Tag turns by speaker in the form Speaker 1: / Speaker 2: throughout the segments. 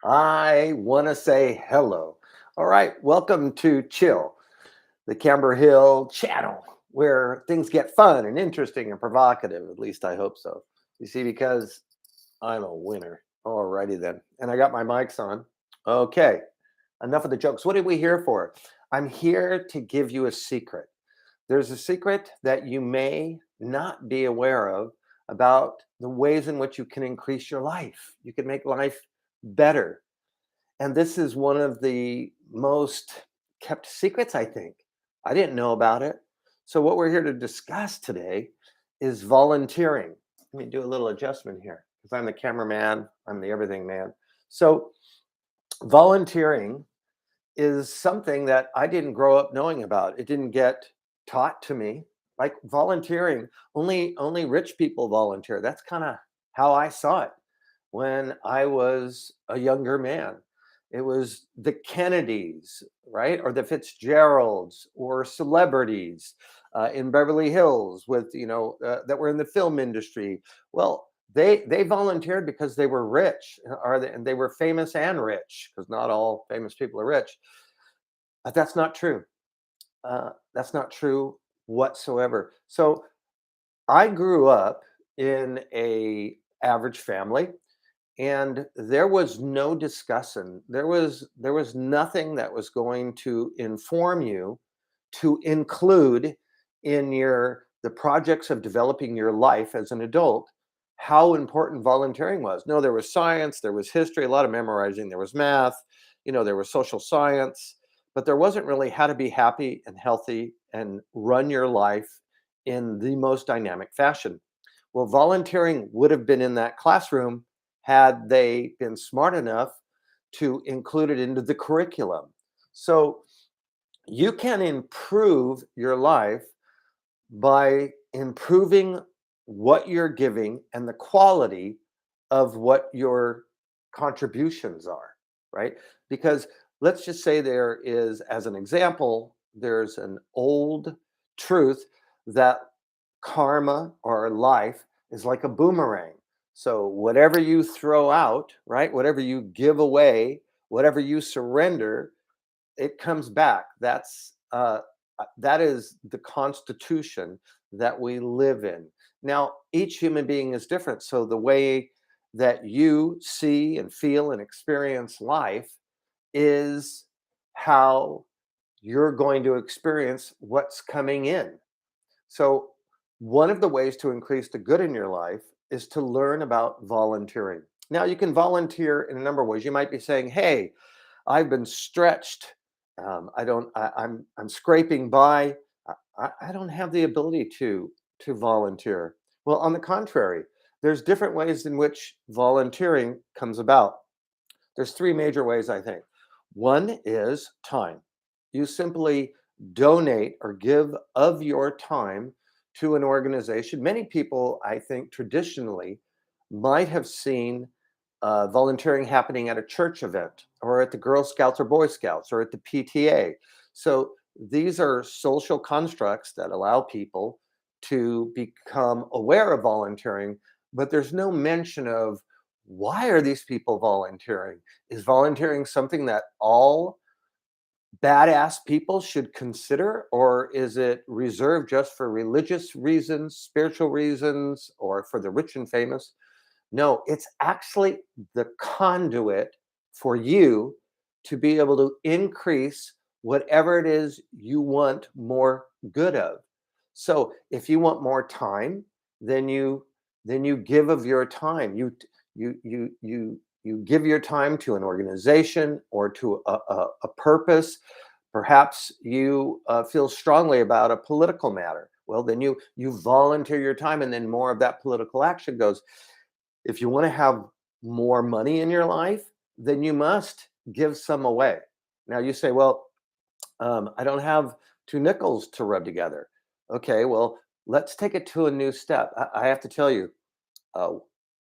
Speaker 1: I want to say hello. All right, welcome to Chill, the Camber Hill channel, where things get fun and interesting and provocative. At least I hope so. You see, because I'm a winner. Alrighty then. And I got my mics on. Okay, enough of the jokes. What are we here for? I'm here to give you a secret. There's a secret that you may not be aware of about the ways in which you can increase your life. You can make life better, and this is one of the most kept secrets, I think. I didn't know about it. So, what we're here to discuss today is volunteering. Let me do a little adjustment here because I'm the cameraman, I'm the everything man. So, volunteering is something that I didn't grow up knowing about. It didn't get taught to me. Like volunteering, only rich people volunteer. That's kind of how I saw it when I was a younger man. It was the Kennedys, right? Or the Fitzgeralds or celebrities in Beverly Hills with, that were in the film industry. Well, they volunteered because they were rich, and they were famous and rich, because not all famous people are rich. But that's not true. That's not true whatsoever. So I grew up in a average family, and there was no discussion. There was nothing that was going to inform you to include in your the projects of developing your life as an adult how important volunteering was. No, there was science, there was history, a lot of memorizing, there was math, there was social science, but there wasn't really how to be happy and healthy and run your life in the most dynamic fashion. Well, volunteering would have been in that classroom had they been smart enough to include it into the curriculum. So you can improve your life by improving what you're giving and the quality of what your contributions are, right? Because let's just say there is, as an example, there's an old truth that karma or life is like a boomerang. So whatever you throw out, right? Whatever you give away, whatever you surrender, it comes back. That is the constitution that we live in. Now, each human being is different, so the way that you see and feel and experience life is how you're going to experience what's coming in. So, one of the ways to increase the good in your life is to learn about volunteering. Now, you can volunteer in a number of ways. You might be saying, "Hey, I've been stretched. I don't. I'm scraping by. I don't have the ability to volunteer." Well, on the contrary, there's different ways in which volunteering comes about. There's three major ways, I think. One is time. You simply donate or give of your time to an organization. Many people, I think, traditionally might have seen volunteering happening at a church event or at the Girl Scouts or Boy Scouts or at the PTA. So these are social constructs that allow people to become aware of volunteering, but there's no mention of why are these people volunteering? Is volunteering something that all badass people should consider, or is it reserved just for religious reasons, spiritual reasons, or for the rich and famous? No, it's actually the conduit for you to be able to increase whatever it is you want more good of. So if you want more time, then you give of your time. You give your time to an organization or to a purpose. Perhaps you feel strongly about a political matter. Well, then you volunteer your time, and then more of that political action goes. If you want to have more money in your life, then you must give some away. Now you say, well, I don't have two nickels to rub together. Okay, well, let's take it to a new step. I have to tell you, uh,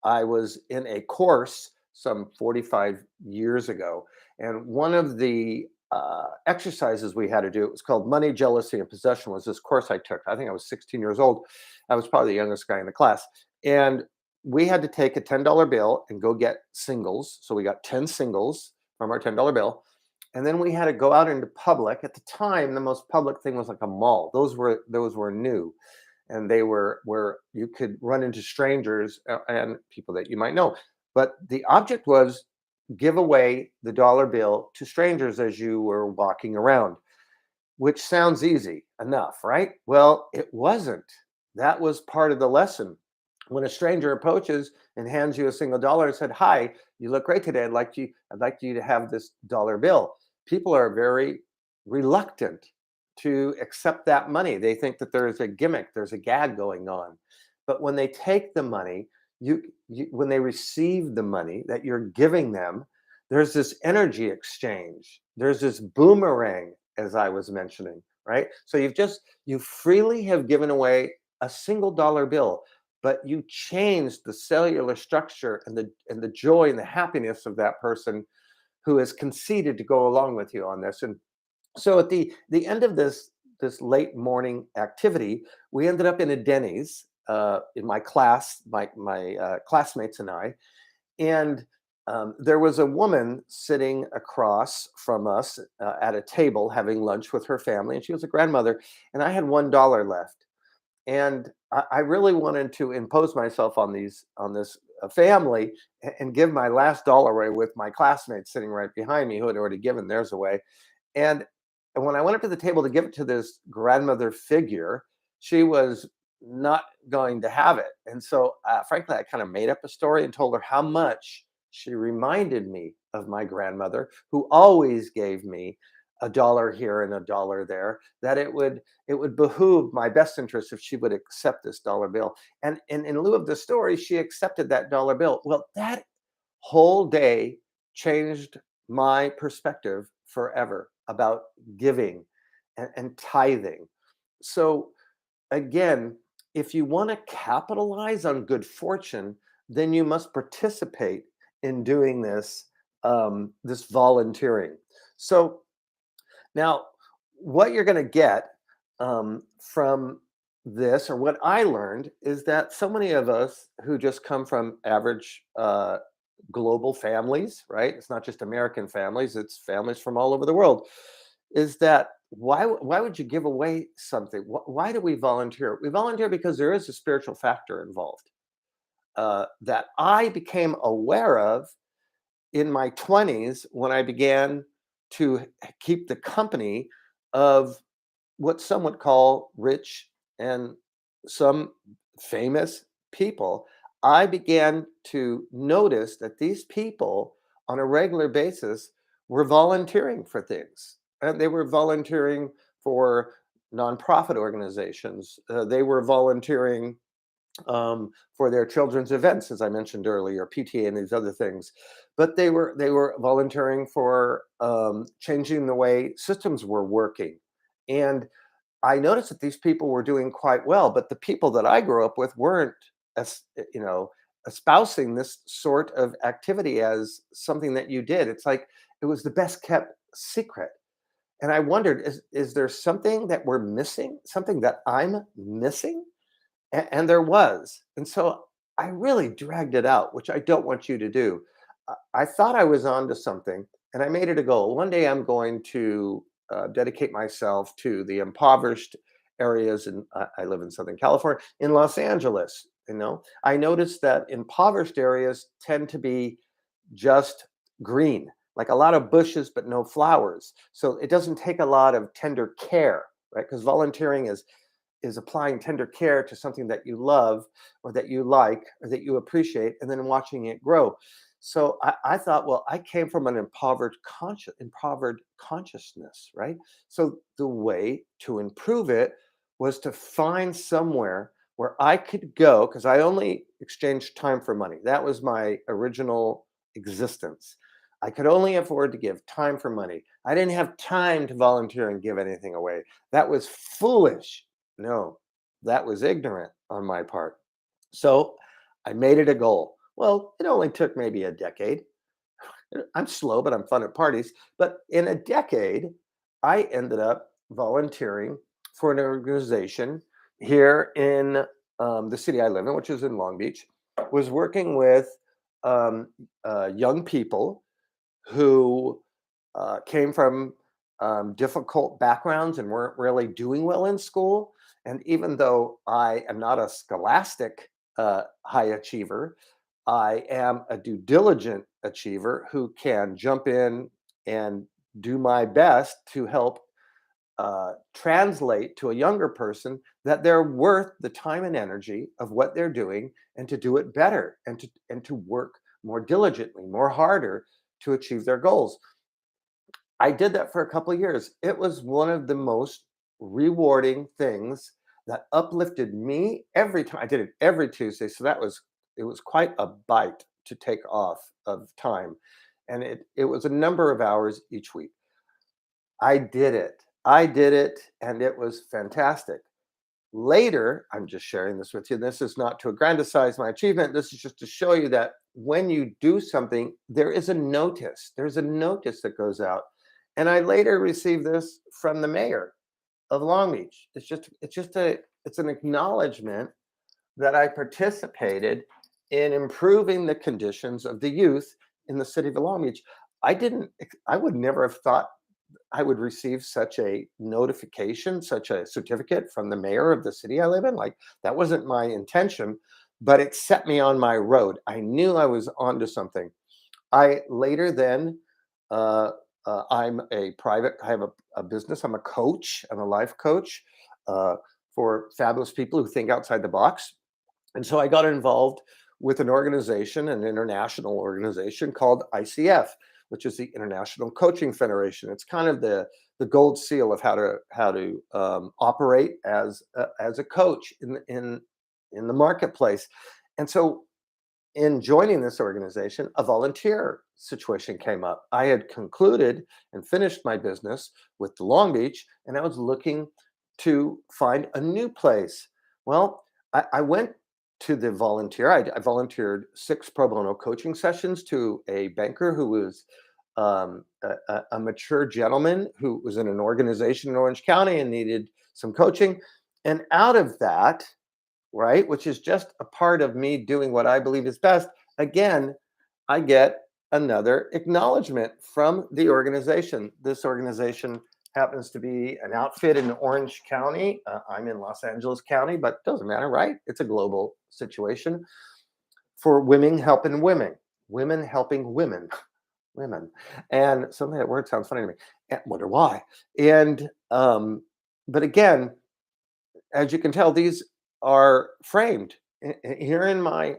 Speaker 1: I was in a course some 45 years ago, and one of the exercises we had to do, it was called Money, Jealousy, and Possession, was this course I took. I think I was 16 years old. I was probably the youngest guy in the class. And we had to take a $10 bill and go get singles. So we got 10 singles from our $10 bill. And then we had to go out into public. At the time, the most public thing was like a mall. Those were new, and they were where you could run into strangers and people that you might know. But the object was give away the dollar bill to strangers as you were walking around, which sounds easy enough, right? Well, it wasn't. That was part of the lesson. When a stranger approaches and hands you a single dollar and said, "Hi, you look great today. I'd like you to have this dollar bill." People are very reluctant to accept that money. They think that there's a gimmick, there's a gag going on. But when they take the money, when they receive the money that you're giving them, there's this energy exchange. There's this boomerang, as I was mentioning, right? So you freely have given away a single dollar bill, but you changed the cellular structure and the joy and the happiness of that person who has conceded to go along with you on this. And so at the end of this late morning activity, we ended up in a Denny's in my class, my classmates and I, and there was a woman sitting across from us at a table having lunch with her family, and she was a grandmother, and I had $1 left, and I really wanted to impose myself on this family and give my last dollar away with my classmates sitting right behind me who had already given theirs away. And when I went up to the table to give it to this grandmother figure, she was not going to have it. And so, frankly, I kind of made up a story and told her how much she reminded me of my grandmother, who always gave me a dollar here and a dollar there, that it would behoove my best interest if she would accept this dollar bill. And in lieu of the story, she accepted that dollar bill. Well, that whole day changed my perspective forever about giving and tithing. So again, if you want to capitalize on good fortune, then you must participate in doing this volunteering. So now, what you're going to get from this, or what I learned, is that so many of us who just come from average global families, right? It's not just American families; it's families from all over the world. Is that why would you give away something? Why do we volunteer? We volunteer because there is a spiritual factor involved that I became aware of in my 20s when I began to keep the company of what some would call rich and some famous people. I began to notice that these people on a regular basis were volunteering for things. And they were volunteering for nonprofit organizations. They were volunteering for their children's events, as I mentioned earlier, PTA and these other things. But they were volunteering for changing the way systems were working, and I noticed that these people were doing quite well. But the people that I grew up with weren't, as espousing this sort of activity as something that you did. It's like it was the best kept secret. And I wondered, is there something that we're missing? Something that I'm missing? And there was. And so I really dragged it out, which I don't want you to do. I thought I was onto something, and I made it a goal. One day I'm going to dedicate myself to the impoverished areas. And I live in Southern California, in Los Angeles. I noticed that impoverished areas tend to be just green, like a lot of bushes, but no flowers. So it doesn't take a lot of tender care, right? Because volunteering is applying tender care to something that you love or that you like or that you appreciate, and then watching it grow. So I thought, well, I came from an impoverished consciousness, right? So the way to improve it was to find somewhere where I could go, because I only exchanged time for money. That was my original existence. I could only afford to give time for money. I didn't have time to volunteer and give anything away. That was foolish. No, that was ignorant on my part. So I made it a goal. Well, it only took maybe a decade. I'm slow, but I'm fun at parties. But in a decade, I ended up volunteering for an organization here in the city I live in, which is in Long Beach. was working with um, young people who came from difficult backgrounds and weren't really doing well in school. And even though I am not a scholastic high achiever, I am a due diligent achiever who can jump in and do my best to help translate to a younger person that they're worth the time and energy of what they're doing and to do it better and to work more diligently, more harder to achieve their goals. I did that for a couple of years. It was one of the most rewarding things that uplifted me every time. I did it every Tuesday, so it was quite a bite to take off of time, and it was a number of hours each week. I did it. I did it, and it was fantastic. Later, I'm just sharing this with you. This is not to aggrandize my achievement. This is just to show you that when you do something, there is a notice. There's a notice that goes out. And I later received this from the mayor of Long Beach. It's an acknowledgement that I participated in improving the conditions of the youth in the city of Long Beach. I would never have thought I would receive such a notification, such a certificate from the mayor of the city I live in. Like, that wasn't my intention, but it set me on my road. I knew I was onto something. I later then, uh, I have a business. I'm a coach. I'm a life coach uh, for fabulous people who think outside the box. And so I got involved with an organization, an international organization called ICF, which is the International Coaching Federation. It's kind of the gold seal of how to operate as a coach in the marketplace. And so, in joining this organization, a volunteer situation came up. I had concluded and finished my business with the Long Beach, and I was looking to find a new place. Well, I went to the volunteer. I volunteered 6 pro bono coaching sessions to a banker who was a mature gentleman who was in an organization in Orange County and needed some coaching. And out of that, right, which is just a part of me doing what I believe is best, again, I get another acknowledgement from the organization. This organization happens to be an outfit in Orange County. I'm in Los Angeles County, but it doesn't matter, right? It's a global situation for women helping women. And something that word sounds funny to me. And wonder why. And but again, as you can tell, these are framed here in my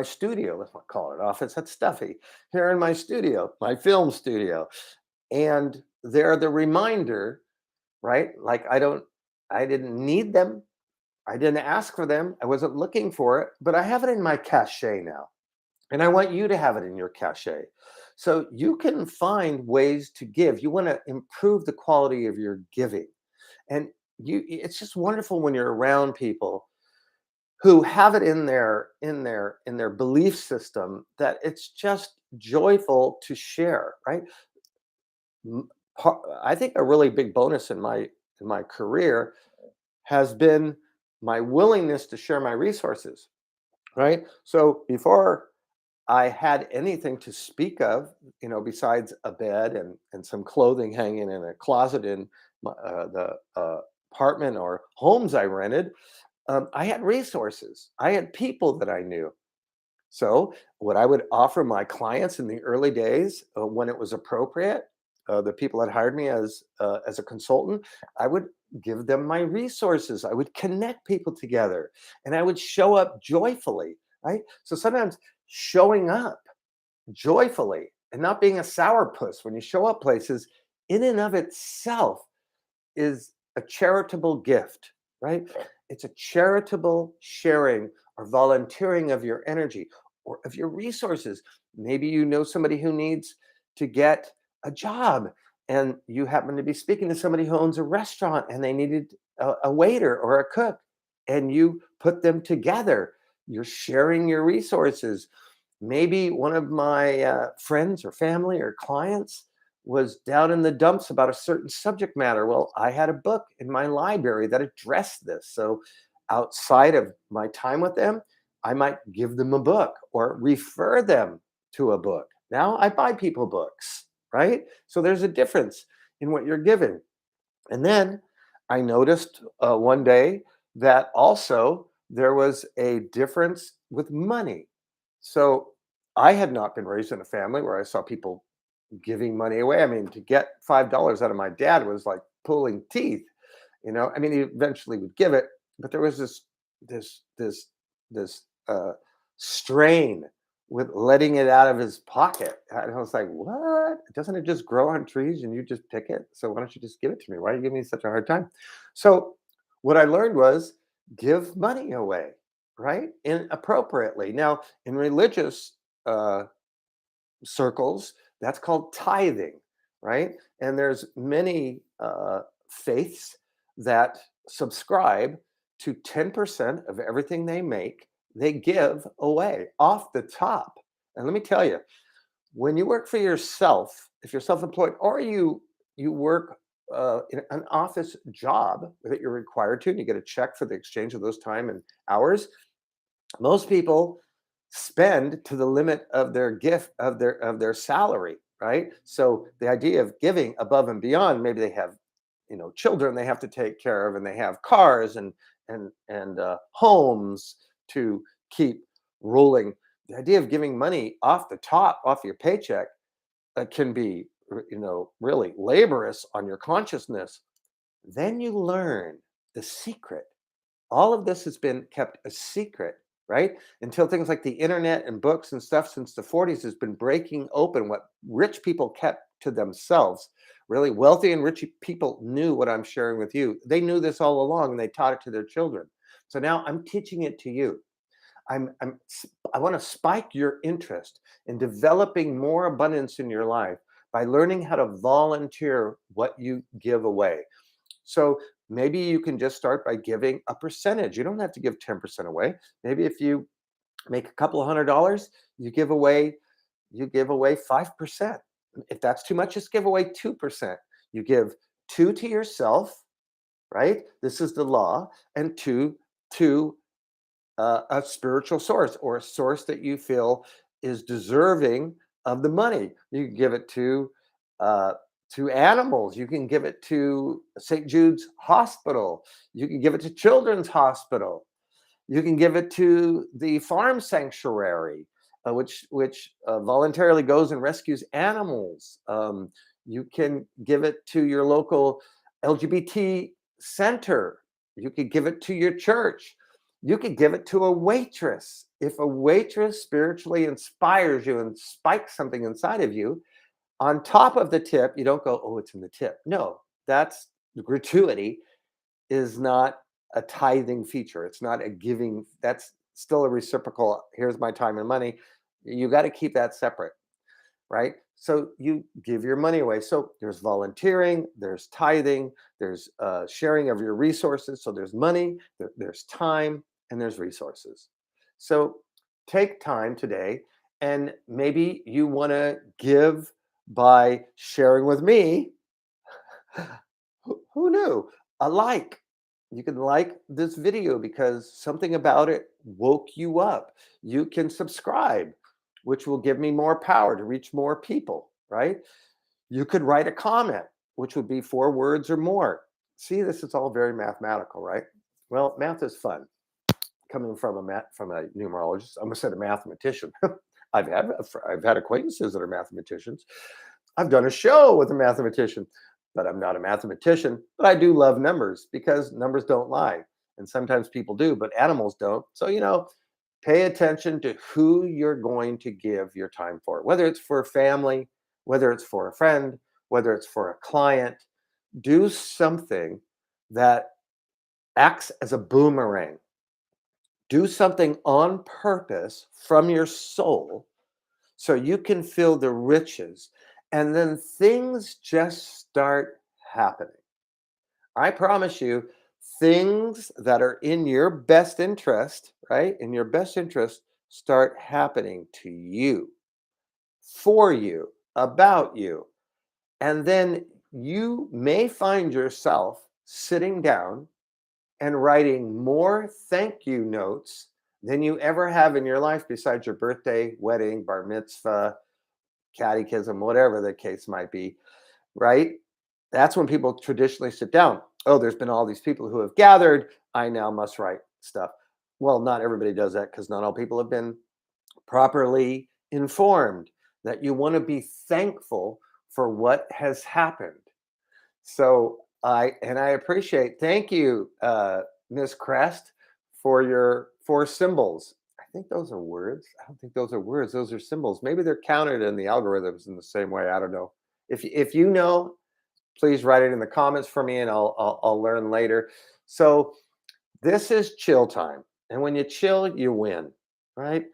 Speaker 1: studio. Let's not call it office. That's stuffy. Here in my studio, my film studio, and they're the reminder, right? Like I didn't need them. I didn't ask for them. I wasn't looking for it, but I have it in my cachet now. And I want you to have it in your cachet. So you can find ways to give. You want to improve the quality of your giving. And it's just wonderful when you're around people who have it in their belief system that it's just joyful to share, right? I think a really big bonus in my career has been my willingness to share my resources, right? So before I had anything to speak of, besides a bed and some clothing hanging in a closet in the apartment or homes I rented, I had resources. I had people that I knew. So, what I would offer my clients in the early days, when it was appropriate, the people that hired me as a consultant, I would give them my resources. I would connect people together, and I would show up joyfully. Right. So sometimes showing up joyfully and not being a sourpuss when you show up places, in and of itself, is a charitable gift, right? It's a charitable sharing or volunteering of your energy or of your resources. Maybe you know somebody who needs to get a job and you happen to be speaking to somebody who owns a restaurant and they needed a waiter or a cook and you put them together. You're sharing your resources. Maybe one of my friends or family or clients was down in the dumps about a certain subject matter. Well, I had a book in my library that addressed this. So outside of my time with them, I might give them a book or refer them to a book. Now I buy people books, right? So there's a difference in what you're given. And then I noticed one day that also there was a difference with money. So I had not been raised in a family where I saw people giving money away. I mean, to get $5 out of my dad was like pulling teeth. I mean, he eventually would give it, but there was this this this strain with letting it out of his pocket. And I was like, what? Doesn't it just grow on trees and you just pick it? So why don't you just give it to me? Why are you giving me such a hard time? So what I learned was give money away, right? Inappropriately. Now, in religious uh, circles, that's called tithing, right? And there's many faiths that subscribe to 10% of everything they make, they give away off the top. And let me tell you, when you work for yourself, if you're self-employed or you work in an office job that you're required to, and you get a check for the exchange of those time and hours, most people spend to the limit of their gift of their salary, right? So the idea of giving above and beyond, maybe they have children they have to take care of, and they have cars and homes to keep rolling. The idea of giving money off the top, off your paycheck, can be really laborious on your consciousness. Then you learn the secret. All of this has been kept a secret, right? Until things like the internet and books and stuff since the 40s has been breaking open what rich people kept to themselves. Really wealthy and rich people knew what I'm sharing with you. They knew this all along and they taught it to their children. So now I'm teaching it to you. I want to spike your interest in developing more abundance in your life by learning how to volunteer what you give away. So maybe you can just start by giving a percentage. You don't have to give 10% away. Maybe if you make a couple of $100, you give away 5%. If that's too much, just give away 2%. You give 2 to yourself, right? This is the law, and 2 to a spiritual source or a source that you feel is deserving of the money. You can give it uh, to animals. You can give it to St. Jude's Hospital. You can give it to Children's Hospital. You can give it to the farm sanctuary, which voluntarily goes and rescues animals. You can give it to your local LGBT center. You could give it to your church. You could give it to a waitress. If a waitress spiritually inspires you and spikes something inside of you, on top of the tip, you don't go, oh, it's in the tip. No, that's gratuity is not a tithing feature. It's not a giving. That's still a reciprocal. Here's my time and money. You got to keep that separate, right? So you give your money away. So there's volunteering, there's tithing, there's sharing of your resources. So there's money, there's time, and there's resources. So take time today, and maybe you want to give by sharing with me. Who knew? A like. You can like this video because something about it woke you up. You can subscribe, which will give me more power to reach more people, right? You could write a comment, which would be 4 words or more. See, this is all very mathematical, right? Well, math is fun. Coming from a numerologist, I almost said a mathematician. I've had acquaintances that are mathematicians. I've done a show with a mathematician, but I'm not a mathematician. But I do love numbers because numbers don't lie. And sometimes people do, but animals don't. So, pay attention to who you're going to give your time for, whether it's for family, whether it's for a friend, whether it's for a client. Do something that acts as a boomerang. Do something on purpose from your soul so you can feel the riches, and then things just start happening. I promise you, things that are in your best interest, right? In your best interest, start happening to you, for you, about you. And then you may find yourself sitting down and writing more thank you notes than you ever have in your life besides your birthday, wedding, bar mitzvah, catechism, whatever the case might be, right? That's when people traditionally sit down. Oh, there's been all these people who have gathered. I now must write stuff. Well, not everybody does that because not all people have been properly informed that you want to be thankful for what has happened. So I appreciate. Thank you, Miss Crest, for your 4 symbols. I think those are words. I don't think those are words. Those are symbols. Maybe they're counted in the algorithms in the same way. I don't know. If you know, please write it in the comments for me, and I'll learn later. So this is chill time, and when you chill, you win, right?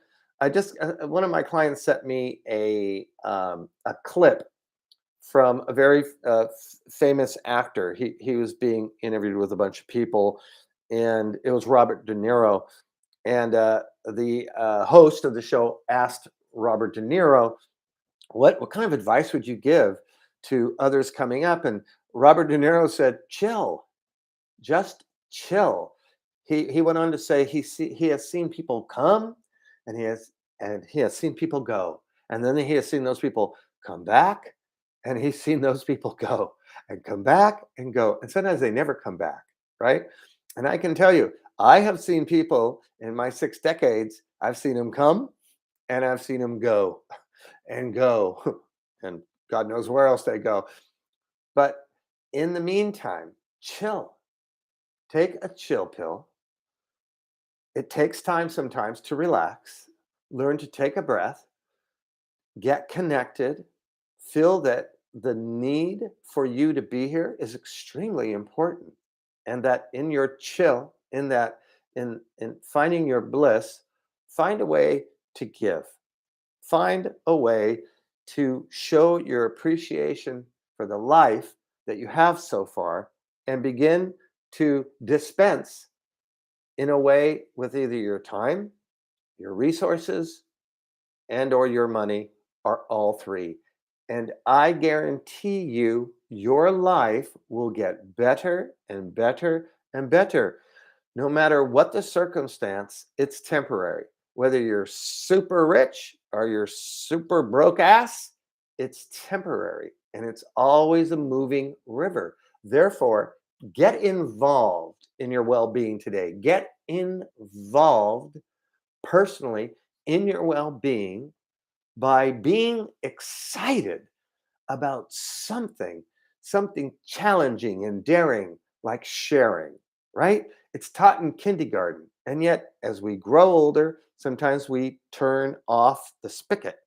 Speaker 1: I just one of my clients sent me a clip from a very famous actor. He was being interviewed with a bunch of people, and it was Robert De Niro. And the host of the show asked Robert De Niro, what kind of advice would you give to others coming up? And Robert De Niro said, "Chill, just chill." He went on to say he has seen people come, and he has seen people go, and then he has seen those people come back, and he's seen those people go and come back and go, and sometimes they never come back, right? And I can tell you, I have seen people in my 6 decades. I've seen them come, and I've seen them go and go, and God knows where else they go. But in the meantime, chill. Take a chill pill. It takes time sometimes to relax, learn to take a breath, get connected, feel that the need for you to be here is extremely important. And that in your chill, in that, in finding your bliss, find a way to give. Find a way to show your appreciation for the life that you have so far and begin to dispense in a way with either your time, your resources, and or your money, or all three. And I guarantee you your life will get better and better and better. No matter what the circumstance, it's temporary. Whether you're super rich or you're super broke ass, it's temporary and it's always a moving river. Therefore, get involved in your well being today. Get involved personally in your well being by being excited about something challenging and daring, like sharing, right? It's taught in kindergarten. And yet, as we grow older, sometimes we turn off the spigot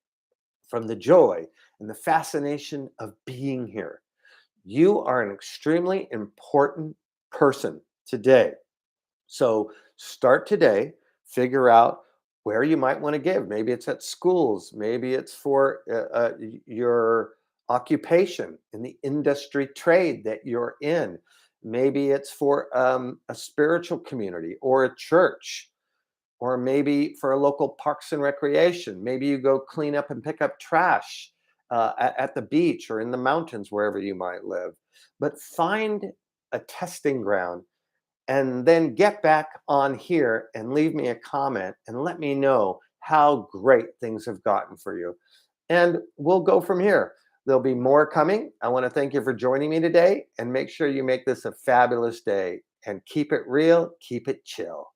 Speaker 1: from the joy and the fascination of being here. You are an extremely important person today. So start today, figure out where you might want to give. Maybe it's at schools, maybe it's for your occupation in the industry trade that you're in. Maybe it's for a spiritual community or a church, or maybe for a local parks and recreation. Maybe you go clean up and pick up trash at the beach or in the mountains, wherever you might live. But find a testing ground and then get back on here and leave me a comment and let me know how great things have gotten for you. And we'll go from here. There'll be more coming. I want to thank you for joining me today, and make sure you make this a fabulous day and keep it real, keep it chill.